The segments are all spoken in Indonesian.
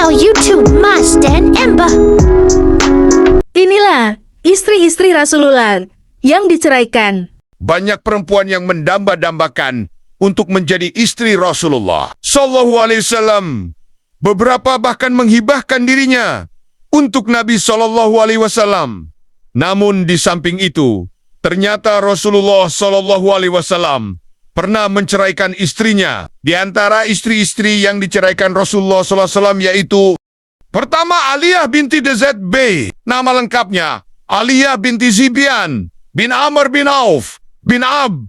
channel YouTube Mas dan Ember. Inilah istri-istri Rasulullah yang diceraikan. Banyak perempuan yang mendamba-dambakan untuk menjadi istri Rasulullah Sallallahu Alaihi Wasallam. Beberapa bahkan menghibahkan dirinya untuk Nabi Sallallahu Alaihi Wasallam. Namun di samping itu, ternyata Rasulullah Sallallahu Alaihi Wasallam pernah menceraikan istrinya. Di antara istri-istri yang diceraikan Rasulullah Sallallahu Alaihi Wasallam yaitu pertama Aliyah binti DZB. Nama lengkapnya Aliyah binti Zibian bin Amr bin Auf bin Ab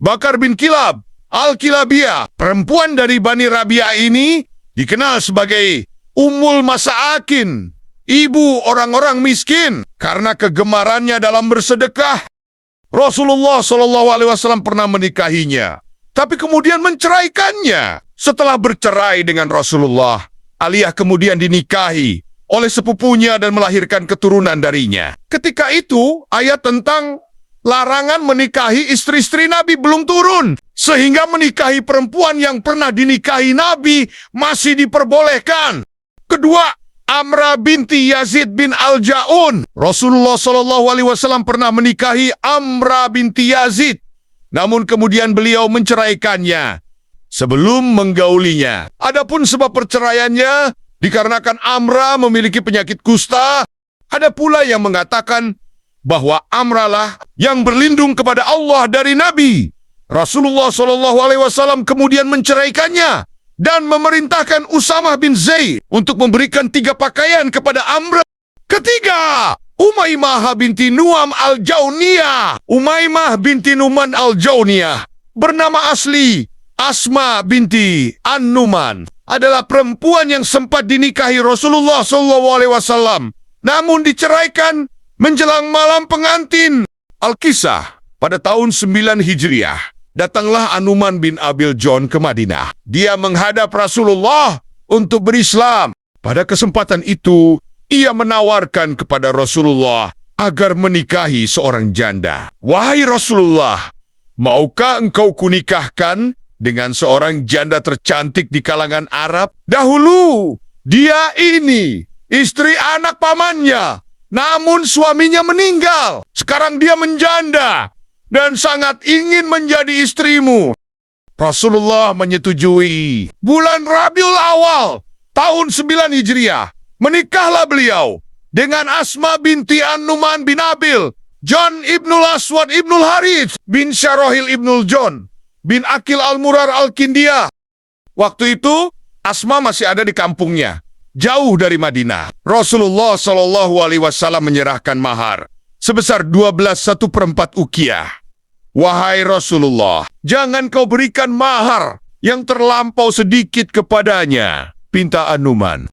Bakar bin Kilab Al-Kilabiyah. Perempuan dari Bani Rabi'ah ini dikenal sebagai Ummul Masaakin, ibu orang-orang miskin, karena kegemarannya dalam bersedekah. Rasulullah Shallallahu Alaihi Wasallam pernah menikahinya, tapi kemudian menceraikannya. Setelah bercerai dengan Rasulullah, Aliyah kemudian dinikahi oleh sepupunya dan melahirkan keturunan darinya. Ketika itu, ayat tentang larangan menikahi istri-istri Nabi belum turun, sehingga menikahi perempuan yang pernah dinikahi Nabi masih diperbolehkan. Kedua, Amrah binti Yazid bin Al-Ja'un. Rasulullah Shallallahu Alaihi Wasallam pernah menikahi Amrah binti Yazid, namun kemudian beliau menceraikannya sebelum menggaulinya. Adapun sebab perceraiannya dikarenakan Amrah memiliki penyakit kusta. Ada pula yang mengatakan bahwa Amrah lah yang berlindung kepada Allah dari Nabi. Rasulullah Shallallahu Alaihi Wasallam kemudian menceraikannya dan memerintahkan Usamah bin Zaid untuk memberikan 3 pakaian kepada Amrah. Ketiga, Umaymah binti Nuam Al-Jauniyah. Umaymah binti Numan Al-Jauniyah, bernama asli Asma binti An-Numan, adalah perempuan yang sempat dinikahi Rasulullah SAW, namun diceraikan menjelang malam pengantin. Al-Kisah, pada tahun 9 Hijriah, datanglah An-Numan bin Abil John ke Madinah. Dia menghadap Rasulullah untuk berislam. Pada kesempatan itu, ia menawarkan kepada Rasulullah agar menikahi seorang janda. Wahai Rasulullah, maukah engkau kunikahkan dengan seorang janda tercantik di kalangan Arab? Dahulu, dia ini istri anak pamannya, namun suaminya meninggal. Sekarang dia menjanda dan sangat ingin menjadi istrimu. Rasulullah menyetujui. Bulan Rabiul Awal, tahun 9 Hijriah, menikahlah beliau dengan Asma binti An-Numan bin Abil, John ibnul Aswad ibnul Harith bin Syarahil ibnul John bin Akil al-Murar al-Kindiyah. Waktu itu, Asma masih ada di kampungnya, jauh dari Madinah. Rasulullah Shallallahu Alaihi Wasallam menyerahkan mahar sebesar 12/1/4 uqiyah. Wahai Rasulullah, jangan kau berikan mahar yang terlampau sedikit kepadanya, pinta An-Numan.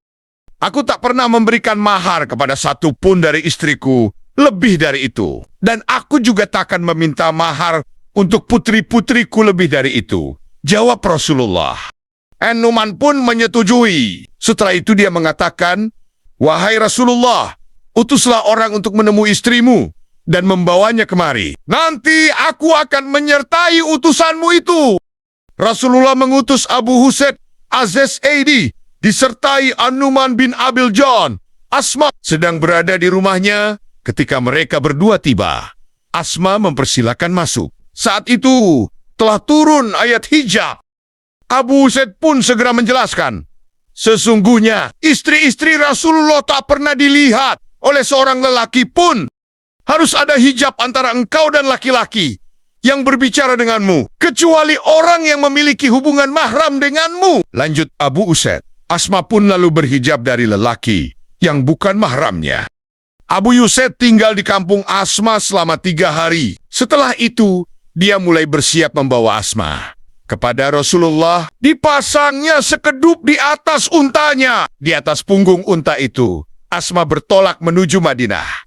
Aku tak pernah memberikan mahar kepada satu pun dari istriku lebih dari itu. Dan aku juga tak akan meminta mahar untuk putri-putriku lebih dari itu, jawab Rasulullah. An-Numan pun menyetujui. Setelah itu dia mengatakan, wahai Rasulullah, utuslah orang untuk menemui istrimu dan membawanya kemari. Nanti aku akan menyertai utusanmu itu. Rasulullah mengutus Abu Husaid Az-Zaidi disertai An-Numan bin Abil John. Asma sedang berada di rumahnya ketika mereka berdua tiba. Asma mempersilakan masuk. Saat itu telah turun ayat hijab. Abu Husaid pun segera menjelaskan, sesungguhnya istri-istri Rasulullah tak pernah dilihat oleh seorang lelaki pun. Harus ada hijab antara engkau dan laki-laki yang berbicara denganmu, kecuali orang yang memiliki hubungan mahram denganmu. Lanjut Abu Usaid. Asma pun lalu berhijab dari lelaki yang bukan mahramnya. Abu Usaid tinggal di kampung Asma selama 3 hari. Setelah itu, dia mulai bersiap membawa Asma kepada Rasulullah. Dipasangnya sekedup di atas untanya. Di atas punggung unta itu, Asma bertolak menuju Madinah.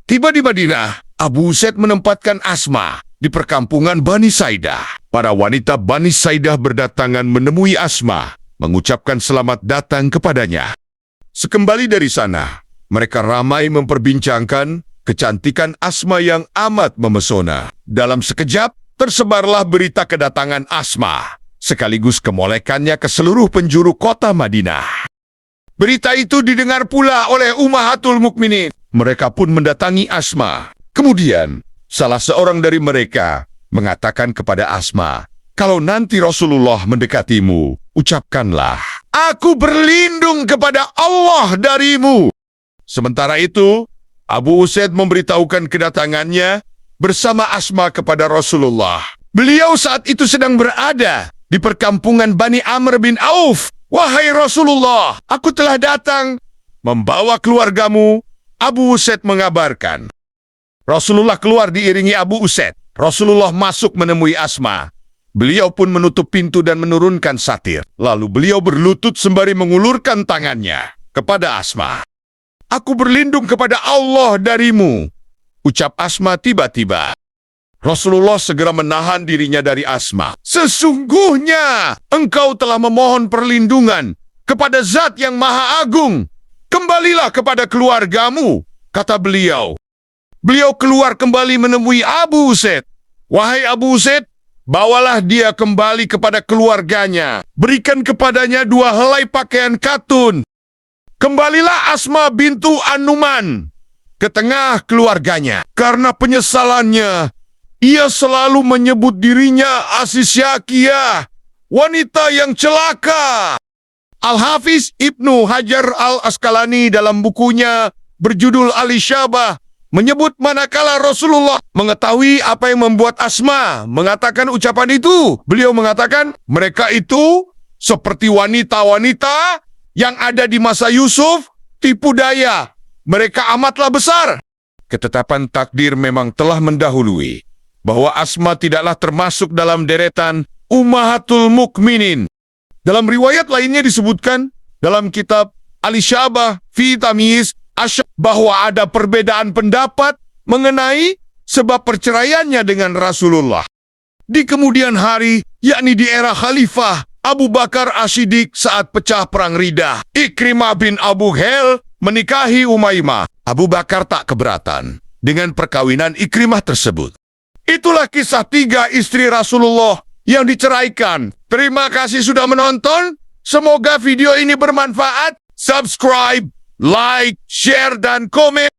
Tiba di Madinah, Abu Usaid menempatkan Asma di perkampungan Bani Saidah. Para wanita Bani Saidah berdatangan menemui Asma, mengucapkan selamat datang kepadanya. Sekembali dari sana, mereka ramai memperbincangkan kecantikan Asma yang amat memesona. Dalam sekejap, tersebarlah berita kedatangan Asma. sekaligus kemolekannya ke seluruh penjuru kota Madinah. Berita itu didengar pula oleh Ummahatul Mukminin. Mereka pun mendatangi Asma. Kemudian, salah seorang dari mereka mengatakan kepada Asma, "Kalau nanti Rasulullah mendekatimu, ucapkanlah, 'Aku berlindung kepada Allah darimu.'" Sementara itu, Abu Usaid memberitahukan kedatangannya bersama Asma kepada Rasulullah. Beliau saat itu sedang berada di perkampungan Bani Amr bin Auf. "Wahai Rasulullah, aku telah datang membawa keluargamu," Abu Usaid mengabarkan. Rasulullah keluar diiringi Abu Usaid. Rasulullah masuk menemui Asma. Beliau pun menutup pintu dan menurunkan satir. Lalu beliau berlutut sembari mengulurkan tangannya kepada Asma. "Aku berlindung kepada Allah darimu," ucap Asma tiba-tiba. Rasulullah segera menahan dirinya dari Asma. "Sesungguhnya engkau telah memohon perlindungan kepada Zat yang Maha Agung. Kembalilah kepada keluargamu," kata beliau. Beliau keluar kembali menemui Abu Usaid. "Wahai Abu Usaid, bawalah dia kembali kepada keluarganya. Berikan kepadanya 2 helai pakaian katun. Kembalilah Asma bintu An-Numan ke tengah keluarganya. Karena penyesalannya, ia selalu menyebut dirinya Asisyakiyah, wanita yang celaka." Al-Hafiz Ibnu Hajar Al-Asqalani dalam bukunya berjudul Al-Isyabah menyebut manakala Rasulullah mengetahui apa yang membuat Asma mengatakan ucapan itu, beliau mengatakan, "Mereka itu seperti wanita-wanita yang ada di masa Yusuf, tipu daya. Mereka amatlah besar." Ketetapan takdir memang telah mendahului bahwa Asma tidaklah termasuk dalam deretan Ummahatul Mukminin. Dalam riwayat lainnya disebutkan dalam kitab Al-Isyabah fi Tamyiz Asyab bahwa ada perbedaan pendapat mengenai sebab perceraiannya dengan Rasulullah. Di kemudian hari, yakni di era Khalifah Abu Bakar As-Siddiq saat pecah perang Riddah, Ikrimah bin Abu Hel menikahi Umaymah. Abu Bakar tak keberatan dengan perkawinan Ikrimah tersebut. Itulah kisah 3 istri Rasulullah yang diceraikan. Terima kasih sudah menonton. Semoga video ini bermanfaat. Subscribe, like, share, dan komen.